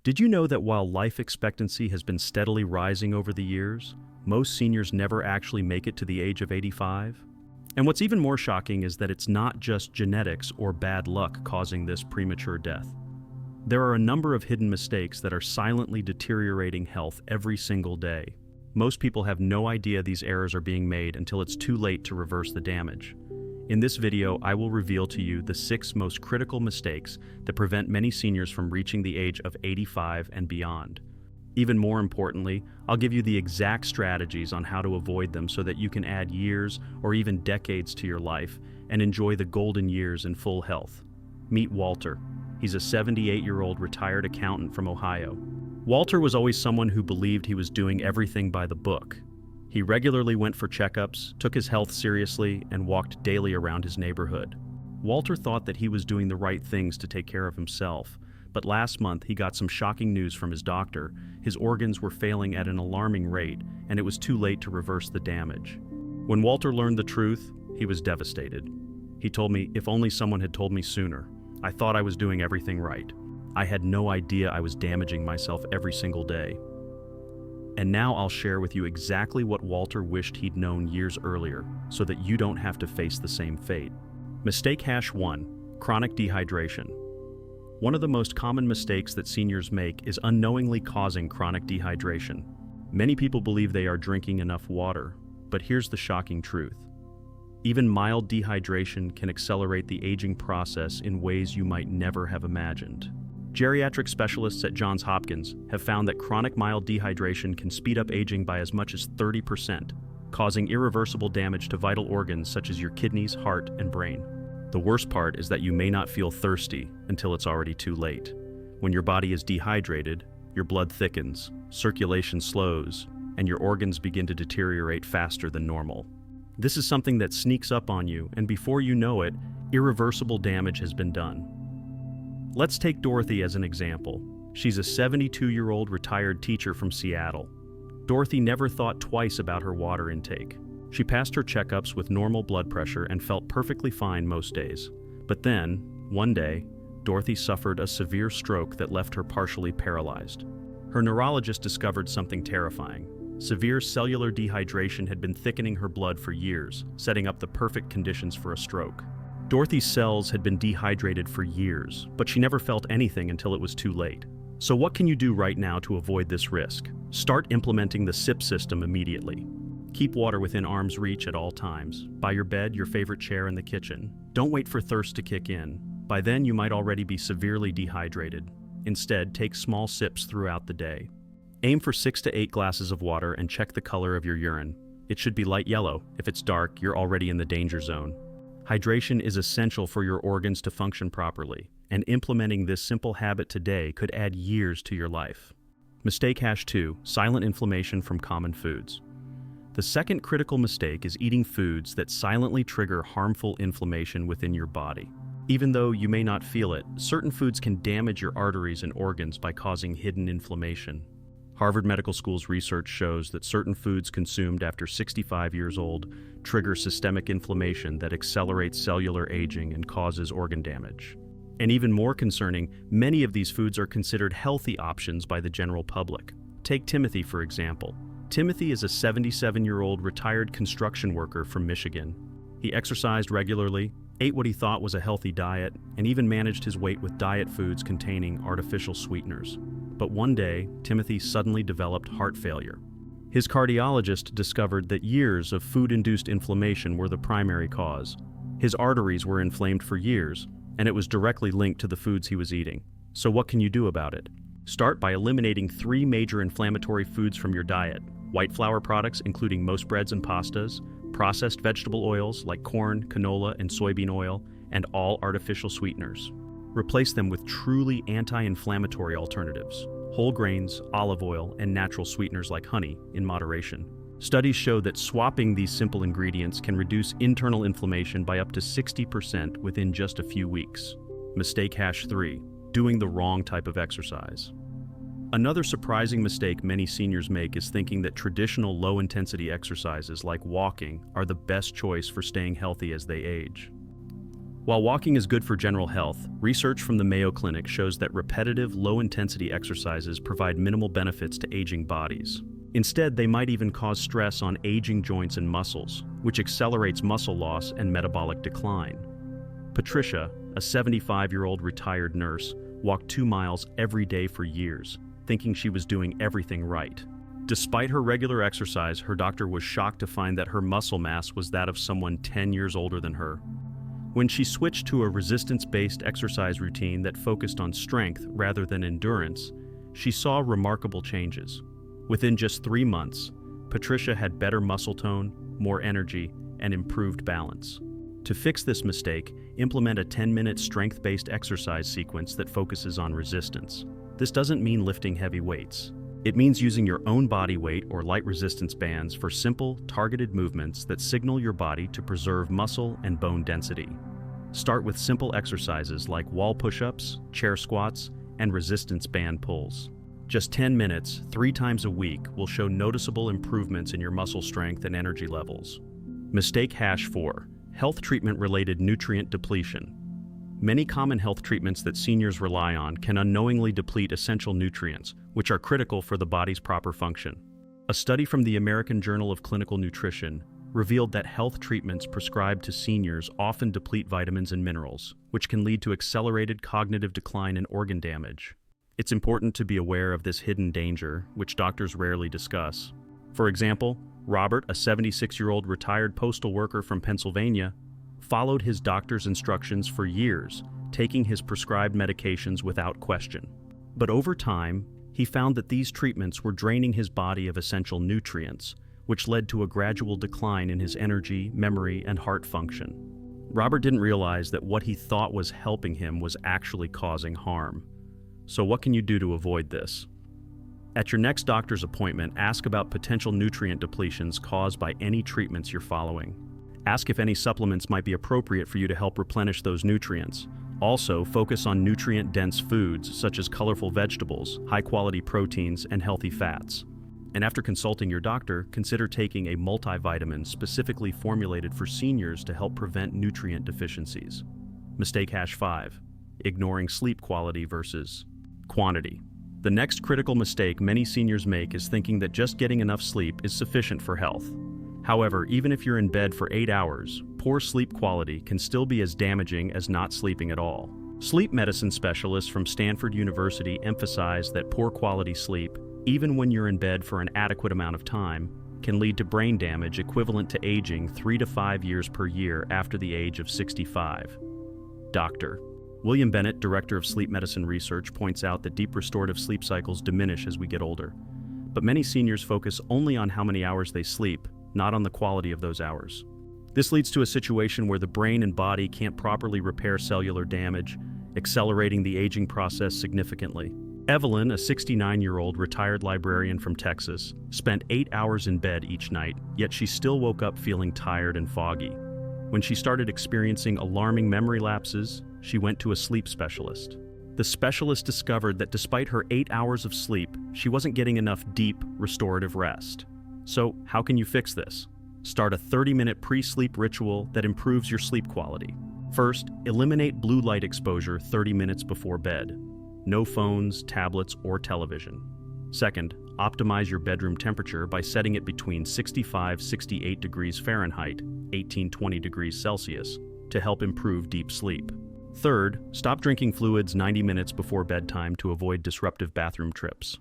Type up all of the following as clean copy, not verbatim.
Did you know that while life expectancy has been steadily rising over the years, most seniors never actually make it to the age of 85? And what's even more shocking is that it's not just genetics or bad luck causing this premature death. There are a number of hidden mistakes that are silently deteriorating health every single day. Most people have no idea these errors are being made until it's too late to reverse the damage. In this video, I will reveal to you the 6 most critical mistakes that prevent many seniors from reaching the age of 85 and beyond. Even more importantly, I'll give you the exact strategies on how to avoid them so that you can add years or even decades to your life and enjoy the golden years in full health. Meet Walter. He's a 78-year-old retired accountant from Ohio. Walter was always someone who believed he was doing everything by the book. He regularly went for checkups, took his health seriously, and walked daily around his neighborhood. Walter thought that he was doing the right things to take care of himself, but last month he got some shocking news from his doctor. His organs were failing at an alarming rate, and it was too late to reverse the damage. When Walter learned the truth, he was devastated. He told me, "If only someone had told me sooner. I thought I was doing everything right. I had no idea I was damaging myself every single day." And now I'll share with you exactly what Walter wished he'd known years earlier, so that you don't have to face the same fate. Mistake #1: chronic dehydration. One of the most common mistakes that seniors make is unknowingly causing chronic dehydration. Many people believe they are drinking enough water, but here's the shocking truth. Even mild dehydration can accelerate the aging process in ways you might never have imagined. Geriatric specialists at Johns Hopkins have found that chronic mild dehydration can speed up aging by as much as 30%, causing irreversible damage to vital organs such as your kidneys, heart, and brain. The worst part is that you may not feel thirsty until it's already too late. When your body is dehydrated, your blood thickens, circulation slows, and your organs begin to deteriorate faster than normal. This is something that sneaks up on you, and before you know it, irreversible damage has been done. Let's take Dorothy as an example. She's a 72-year-old retired teacher from Seattle. Dorothy never thought twice about her water intake. She passed her checkups with normal blood pressure and felt perfectly fine most days. But then, one day, Dorothy suffered a severe stroke that left her partially paralyzed. Her neurologist discovered something terrifying. Severe cellular dehydration had been thickening her blood for years, setting up the perfect conditions for a stroke. Dorothy's cells had been dehydrated for years, but she never felt anything until it was too late. So what can you do right now to avoid this risk? Start implementing the SIP system immediately. Keep water within arm's reach at all times. By your bed, your favorite chair in the kitchen. Don't wait for thirst to kick in. By then, you might already be severely dehydrated. Instead, take small sips throughout the day. Aim for 6 to 8 glasses of water and check the color of your urine. It should be light yellow. If it's dark, you're already in the danger zone. Hydration is essential for your organs to function properly, and implementing this simple habit today could add years to your life. Mistake #2: silent inflammation from common foods. The second critical mistake is eating foods that silently trigger harmful inflammation within your body. Even though you may not feel it, certain foods can damage your arteries and organs by causing hidden inflammation. Harvard Medical School's research shows that certain foods consumed after 65 years old trigger systemic inflammation that accelerates cellular aging and causes organ damage. And even more concerning, many of these foods are considered healthy options by the general public. Take Timothy, for example. Timothy is a 77-year-old retired construction worker from Michigan. He exercised regularly, ate what he thought was a healthy diet, and even managed his weight with diet foods containing artificial sweeteners. But one day, Timothy suddenly developed heart failure. His cardiologist discovered that years of food-induced inflammation were the primary cause. His arteries were inflamed for years, and it was directly linked to the foods he was eating. So what can you do about it? Start by eliminating 3 major inflammatory foods from your diet: white flour products, including most breads and pastas, processed vegetable oils like corn, canola, and soybean oil, and all artificial sweeteners. Replace them with truly anti-inflammatory alternatives: whole grains, olive oil, and natural sweeteners like honey, in moderation. Studies show that swapping these simple ingredients can reduce internal inflammation by up to 60% within just a few weeks. Mistake #3: doing the wrong type of exercise. Another surprising mistake many seniors make is thinking that traditional low-intensity exercises like walking are the best choice for staying healthy as they age. While walking is good for general health, research from the Mayo Clinic shows that repetitive, low-intensity exercises provide minimal benefits to aging bodies. Instead, they might even cause stress on aging joints and muscles, which accelerates muscle loss and metabolic decline. Patricia, a 75-year-old retired nurse, walked 2 miles every day for years, thinking she was doing everything right. Despite her regular exercise, her doctor was shocked to find that her muscle mass was that of someone 10 years older than her. When she switched to a resistance-based exercise routine that focused on strength rather than endurance, she saw remarkable changes. Within just 3 months, Patricia had better muscle tone, more energy, and improved balance. To fix this mistake, implement a 10-minute strength-based exercise sequence that focuses on resistance. This doesn't mean lifting heavy weights. It means using your own body weight or light resistance bands for simple, targeted movements that signal your body to preserve muscle and bone density. Start with simple exercises like wall push-ups, chair squats, and resistance band pulls. Just 10 minutes, 3 times a week, will show noticeable improvements in your muscle strength and energy levels. Mistake #4: health treatment-related nutrient depletion. Many common health treatments that seniors rely on can unknowingly deplete essential nutrients, which are critical for the body's proper function. A study from the American Journal of Clinical Nutrition revealed that health treatments prescribed to seniors often deplete vitamins and minerals, which can lead to accelerated cognitive decline and organ damage. It's important to be aware of this hidden danger, which doctors rarely discuss. For example, Robert, a 76-year-old retired postal worker from Pennsylvania, followed his doctor's instructions for years, taking his prescribed medications without question. But over time, he found that these treatments were draining his body of essential nutrients, which led to a gradual decline in his energy, memory, and heart function. Robert didn't realize that what he thought was helping him was actually causing harm. So what can you do to avoid this? At your next doctor's appointment, ask about potential nutrient depletions caused by any treatments you're following. Ask if any supplements might be appropriate for you to help replenish those nutrients. Also, focus on nutrient-dense foods such as colorful vegetables, high-quality proteins, and healthy fats. And after consulting your doctor, consider taking a multivitamin specifically formulated for seniors to help prevent nutrient deficiencies. Mistake #5: ignoring sleep quality versus quantity. The next critical mistake many seniors make is thinking that just getting enough sleep is sufficient for health. However, even if you're in bed for 8 hours, poor sleep quality can still be as damaging as not sleeping at all. Sleep medicine specialists from Stanford University emphasize that poor quality sleep, even when you're in bed for an adequate amount of time, can lead to brain damage equivalent to aging 3 to 5 years per year after the age of 65. Dr. William Bennett, director of sleep medicine research, points out that deep restorative sleep cycles diminish as we get older. But many seniors focus only on how many hours they sleep, not on the quality of those hours. This leads to a situation where the brain and body can't properly repair cellular damage, accelerating the aging process significantly. Evelyn, a 69-year-old retired librarian from Texas, spent 8 hours in bed each night, yet she still woke up feeling tired and foggy. When she started experiencing alarming memory lapses, she went to a sleep specialist. The specialist discovered that despite her 8 hours of sleep, she wasn't getting enough deep, restorative rest. So, how can you fix this? Start a 30-minute pre-sleep ritual that improves your sleep quality. First, eliminate blue light exposure 30 minutes before bed. No phones, tablets, or television. Second, optimize your bedroom temperature by setting it between 65-68 degrees Fahrenheit, 18-20 degrees Celsius, to help improve deep sleep. Third, stop drinking fluids 90 minutes before bedtime to avoid disruptive bathroom trips.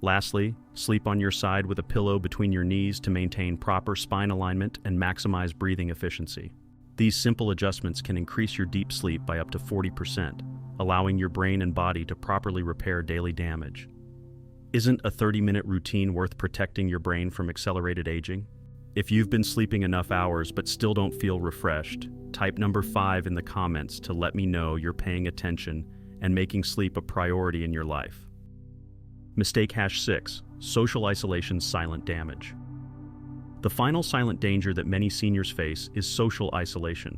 Lastly, sleep on your side with a pillow between your knees to maintain proper spine alignment and maximize breathing efficiency. These simple adjustments can increase your deep sleep by up to 40%, allowing your brain and body to properly repair daily damage. Isn't a 30-minute routine worth protecting your brain from accelerated aging? If you've been sleeping enough hours but still don't feel refreshed, type number 5 in the comments to let me know you're paying attention and making sleep a priority in your life. Mistake #6: social isolation's silent damage. The final silent danger that many seniors face is social isolation.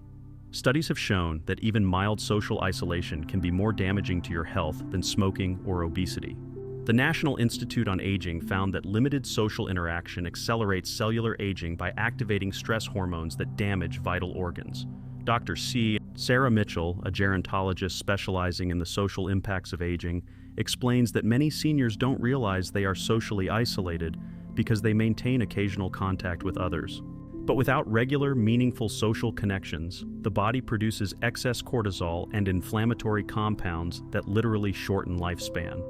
Studies have shown that even mild social isolation can be more damaging to your health than smoking or obesity. The National Institute on Aging found that limited social interaction accelerates cellular aging by activating stress hormones that damage vital organs. Dr. C. Sarah Mitchell, a gerontologist specializing in the social impacts of aging, explains that many seniors don't realize they are socially isolated because they maintain occasional contact with others. But without regular, meaningful social connections, the body produces excess cortisol and inflammatory compounds that literally shorten lifespan.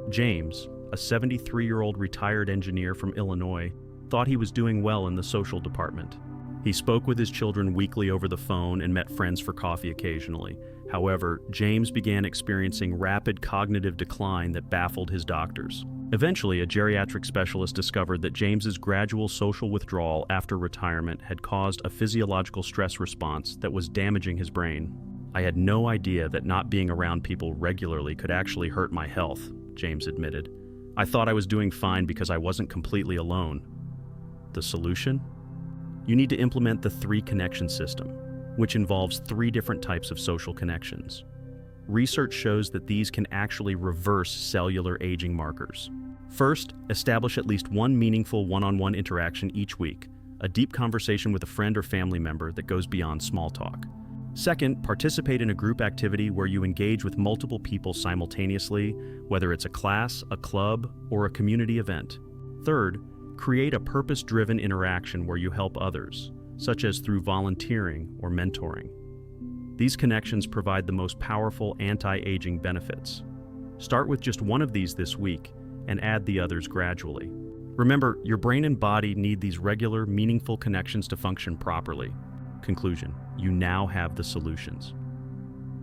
James, a 73-year-old retired engineer from Illinois, thought he was doing well in the social department. He spoke with his children weekly over the phone and met friends for coffee occasionally. However, James began experiencing rapid cognitive decline that baffled his doctors. Eventually, a geriatric specialist discovered that James's gradual social withdrawal after retirement had caused a physiological stress response that was damaging his brain. "I had no idea that not being around people regularly could actually hurt my health," James admitted. "I thought I was doing fine because I wasn't completely alone." The solution? You need to implement the 3-connection system, which involves 3 different types of social connections. Research shows that these can actually reverse cellular aging markers. First, establish at least one meaningful one-on-one interaction each week, a deep conversation with a friend or family member that goes beyond small talk. Second, participate in a group activity where you engage with multiple people simultaneously, whether it's a class, a club, or a community event. Third, create a purpose-driven interaction where you help others, such as through volunteering or mentoring. These connections provide the most powerful anti-aging benefits. Start with just one of these this week and add the others gradually. Remember, your brain and body need these regular, meaningful connections to function properly. Conclusion: you now have the solutions.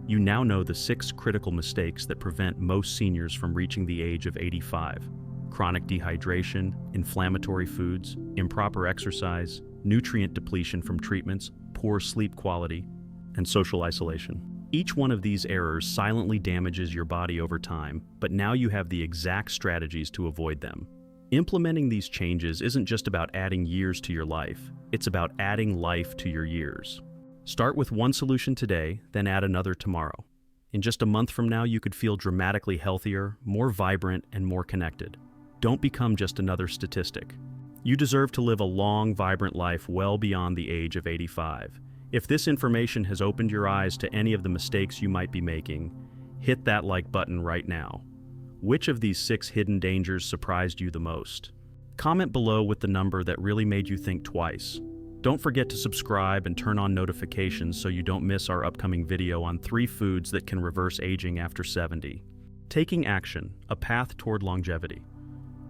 You now know the 6 critical mistakes that prevent most seniors from reaching the age of 85. Chronic dehydration, inflammatory foods, improper exercise, nutrient depletion from treatments, poor sleep quality, and social isolation. Each one of these errors silently damages your body over time, but now you have the exact strategies to avoid them. Implementing these changes isn't just about adding years to your life, it's about adding life to your years. Start with one solution today, then add another tomorrow. In just a month from now, you could feel dramatically healthier, more vibrant, and more connected. Don't become just another statistic. You deserve to live a long, vibrant life well beyond the age of 85. If this information has opened your eyes to any of the mistakes you might be making, hit that like button right now. Which of these 6 hidden dangers surprised you the most? Comment below with the number that really made you think twice. Don't forget to subscribe and turn on notifications so you don't miss our upcoming video on 3 foods that can reverse aging after 70. Taking action, a path toward longevity.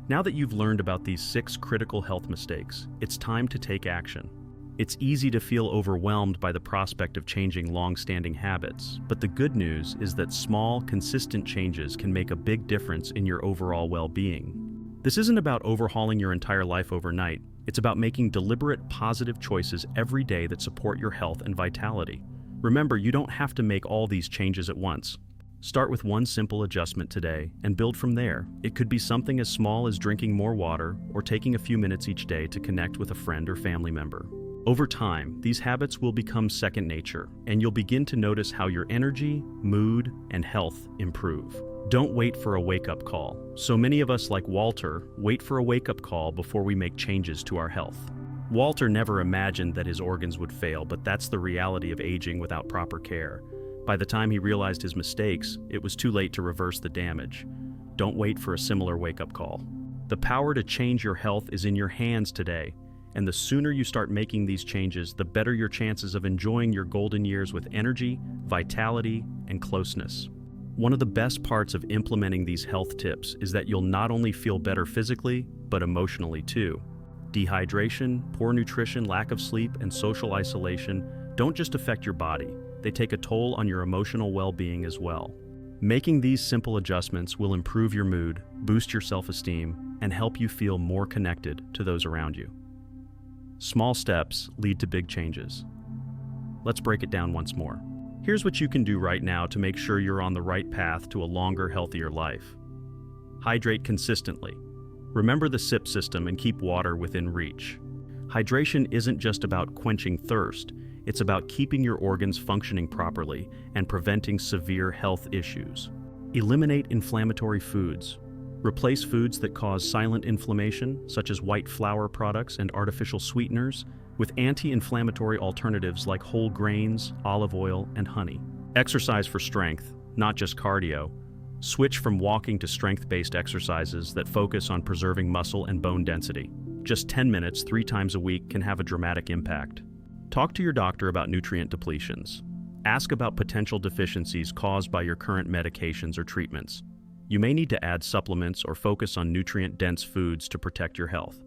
Now that you've learned about these 6 critical health mistakes, it's time to take action. It's easy to feel overwhelmed by the prospect of changing long-standing habits, but the good news is that small, consistent changes can make a big difference in your overall well-being. This isn't about overhauling your entire life overnight. It's about making deliberate, positive choices every day that support your health and vitality. Remember, you don't have to make all these changes at once. Start with one simple adjustment today and build from there. It could be something as small as drinking more water or taking a few minutes each day to connect with a friend or family member. Over time, these habits will become second nature, and you'll begin to notice how your energy, mood, and health improve. Don't wait for a wake-up call. So many of us, like Walter, wait for a wake-up call before we make changes to our health. Walter never imagined that his organs would fail, but that's the reality of aging without proper care. By the time he realized his mistakes, it was too late to reverse the damage. Don't wait for a similar wake-up call. The power to change your health is in your hands today, and the sooner you start making these changes, the better your chances of enjoying your golden years with energy, vitality, and closeness. One of the best parts of implementing these health tips is that you'll not only feel better physically, but emotionally too. Dehydration, poor nutrition, lack of sleep, and social isolation don't just affect your body, they take a toll on your emotional well-being as well. Making these simple adjustments will improve your mood, boost your self-esteem, and help you feel more connected to those around you. Small steps lead to big changes. Let's break it down once more. Here's what you can do right now to make sure you're on the right path to a longer, healthier life. Hydrate consistently. Remember the sip system and keep water within reach. Hydration isn't just about quenching thirst, it's about keeping your organs functioning properly and preventing severe health issues. Eliminate inflammatory foods. Replace foods that cause silent inflammation, such as white flour products and artificial sweeteners, with anti-inflammatory alternatives like whole grains, olive oil, and honey. Exercise for strength, not just cardio. Switch from walking to strength-based exercises that focus on preserving muscle and bone density. Just 10 minutes 3 times a week can have a dramatic impact. Talk to your doctor about nutrient depletions. Ask about potential deficiencies caused by your current medications or treatments. You may need to add supplements or focus on nutrient-dense foods to protect your health.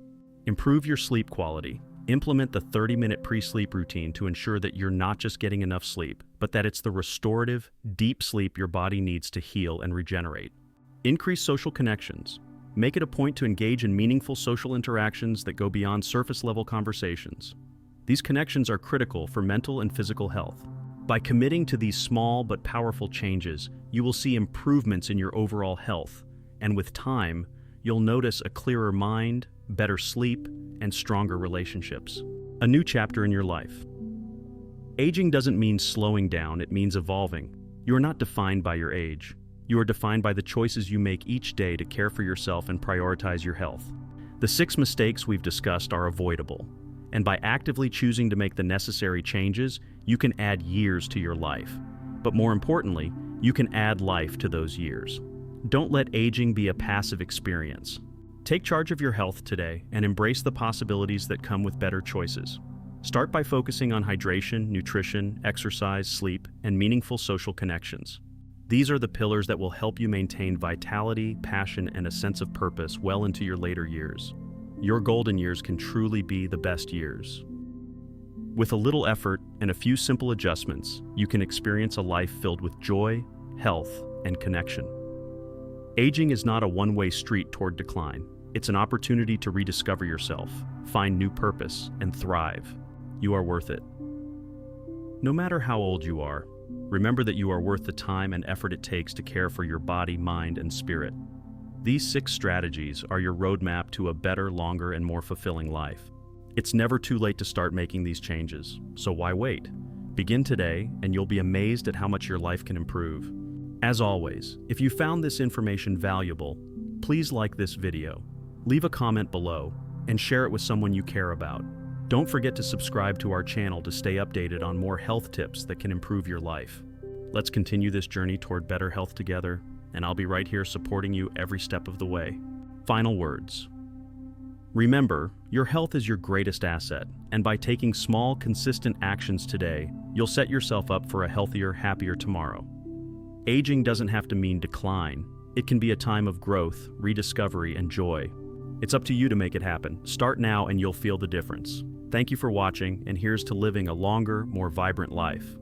Improve your sleep quality. Implement the 30-minute pre-sleep routine to ensure that you're not just getting enough sleep, but that it's the restorative, deep sleep your body needs to heal and regenerate. Increase social connections. Make it a point to engage in meaningful social interactions that go beyond surface-level conversations. These connections are critical for mental and physical health. By committing to these small but powerful changes, you will see improvements in your overall health, and with time, you'll notice a clearer mind, better sleep, and stronger relationships. A new chapter in your life. Aging doesn't mean slowing down, it means evolving. You are not defined by your age. You are defined by the choices you make each day to care for yourself and prioritize your health. The 6 mistakes we've discussed are avoidable, and by actively choosing to make the necessary changes, you can add years to your life. But more importantly, you can add life to those years. Don't let aging be a passive experience. Take charge of your health today and embrace the possibilities that come with better choices. Start by focusing on hydration, nutrition, exercise, sleep, and meaningful social connections. These are the pillars that will help you maintain vitality, passion, and a sense of purpose well into your later years. Your golden years can truly be the best years. With a little effort and a few simple adjustments, you can experience a life filled with joy, health, and connection. Aging is not a one-way street toward decline. It's an opportunity to rediscover yourself, find new purpose, and thrive. You are worth it. No matter how old you are, remember that you are worth the time and effort it takes to care for your body, mind, and spirit. These 6 strategies are your roadmap to a better, longer, and more fulfilling life. It's never too late to start making these changes, so why wait? Begin today, and you'll be amazed at how much your life can improve. As always, if you found this information valuable, please like this video, leave a comment below, and share it with someone you care about. Don't forget to subscribe to our channel to stay updated on more health tips that can improve your life. Let's continue this journey toward better health together, and I'll be right here supporting you every step of the way. Final words. Remember, your health is your greatest asset, and by taking small, consistent actions today, you'll set yourself up for a healthier, happier tomorrow. Aging doesn't have to mean decline. It can be a time of growth, rediscovery, and joy. It's up to you to make it happen. Start now and you'll feel the difference. Thank you for watching, and here's to living a longer, more vibrant life.